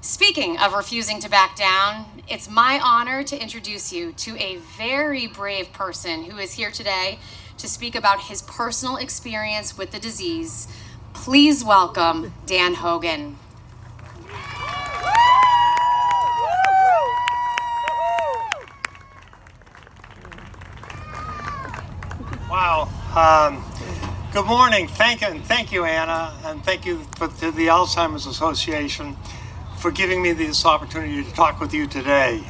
Speaking of refusing to back down, it's my honor to introduce you to a very brave person who is here today to speak about his personal experience with the disease. Please welcome Dan Hogan. Wow. Good morning. Thank you, Anna, and thank you to the Alzheimer's Association for giving me this opportunity to talk with you today.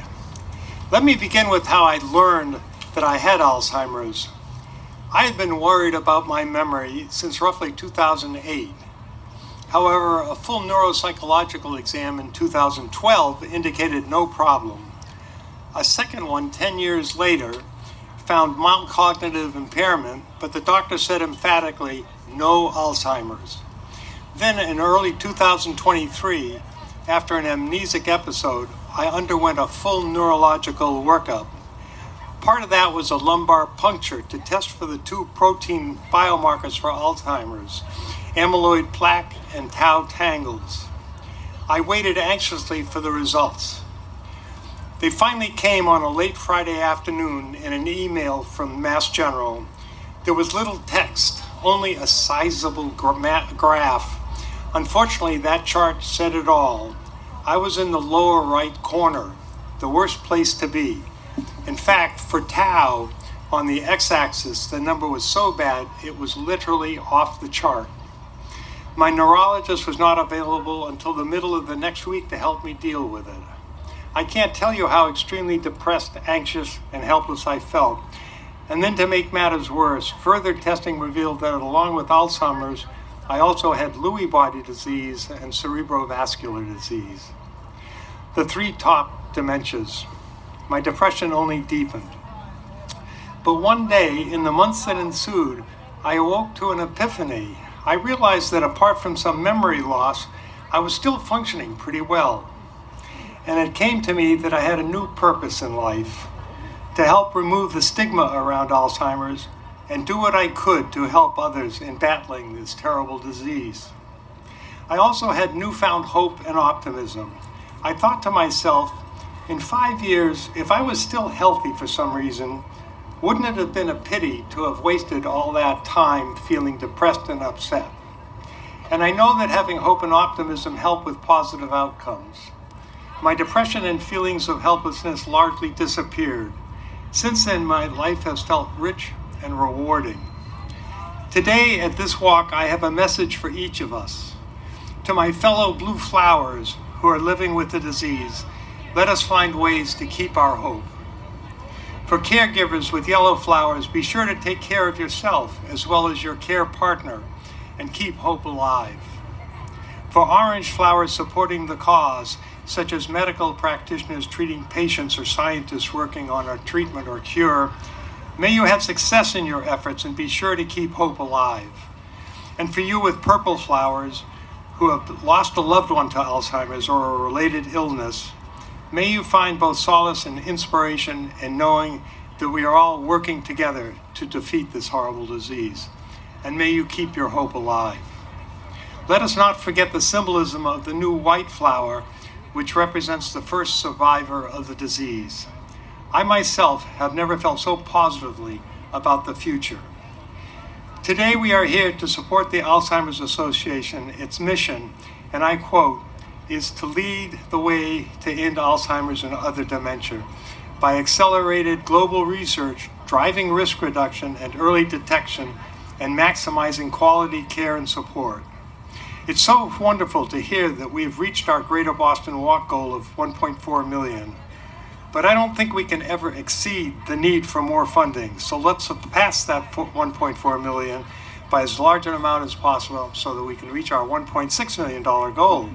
Let me begin with how I learned that I had Alzheimer's. I had been worried about my memory since roughly 2008. However, a full neuropsychological exam in 2012 indicated no problem. A second one 10 years later found mild cognitive impairment, but the doctor said emphatically, no Alzheimer's. Then in early 2023, after an amnesic episode, I underwent a full neurological workup. Part of that was a lumbar puncture to test for the two protein biomarkers for Alzheimer's, amyloid plaque and tau tangles. I waited anxiously for the results. They finally came on a late Friday afternoon in an email from Mass General. There was little text, only a sizable graph. Unfortunately, that chart said it all. I was in the lower right corner, the worst place to be. In fact, for tau, on the x-axis, the number was so bad it was literally off the chart. My neurologist was not available until the middle of the next week to help me deal with it. I can't tell you how extremely depressed, anxious, and helpless I felt. And then to make matters worse, further testing revealed that along with Alzheimer's, I also had Lewy body disease and cerebrovascular disease. The three top dementias. My depression only deepened. But one day, in the months that ensued, I awoke to an epiphany. I realized that apart from some memory loss, I was still functioning pretty well. And it came to me that I had a new purpose in life, to help remove the stigma around Alzheimer's and do what I could to help others in battling this terrible disease. I also had newfound hope and optimism. I thought to myself, in 5 years, if I was still healthy for some reason, wouldn't it have been a pity to have wasted all that time feeling depressed and upset? And I know that having hope and optimism help with positive outcomes. My depression and feelings of helplessness largely disappeared. Since then, my life has felt rich and rewarding. Today, at this walk, I have a message for each of us. To my fellow blue flowers who are living with the disease, let us find ways to keep our hope. For caregivers with yellow flowers, be sure to take care of yourself as well as your care partner and keep hope alive. For orange flowers supporting the cause, such as medical practitioners treating patients or scientists working on a treatment or cure, may you have success in your efforts and be sure to keep hope alive. And for you with purple flowers who have lost a loved one to Alzheimer's or a related illness, may you find both solace and inspiration in knowing that we are all working together to defeat this horrible disease. And may you keep your hope alive. Let us not forget the symbolism of the new white flower, which represents the first survivor of the disease. I myself have never felt so positively about the future. Today we are here to support the Alzheimer's Association. Its mission, and I quote, is to lead the way to end Alzheimer's and other dementia by accelerated global research, driving risk reduction and early detection, and maximizing quality care and support. It's so wonderful to hear that we've reached our Greater Boston Walk goal of 1.4 million. But I don't think we can ever exceed the need for more funding. So let's surpass that 1.4 million by as large an amount as possible so that we can reach our $1.6 million goal.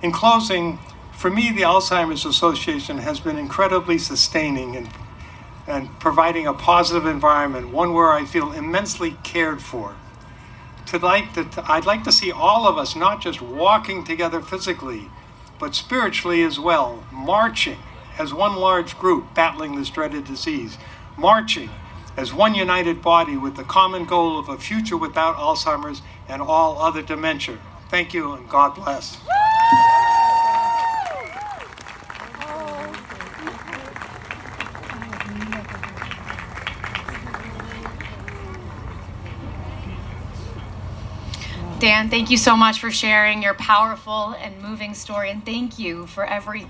In closing, for me, the Alzheimer's Association has been incredibly sustaining and providing a positive environment, one where I feel immensely cared for. I'd like to see all of us not just walking together physically, but spiritually as well, marching as one large group battling this dreaded disease, marching as one united body with the common goal of a future without Alzheimer's and all other dementia. Thank you and God bless. Dan, thank you so much for sharing your powerful and moving story, and thank you for everything.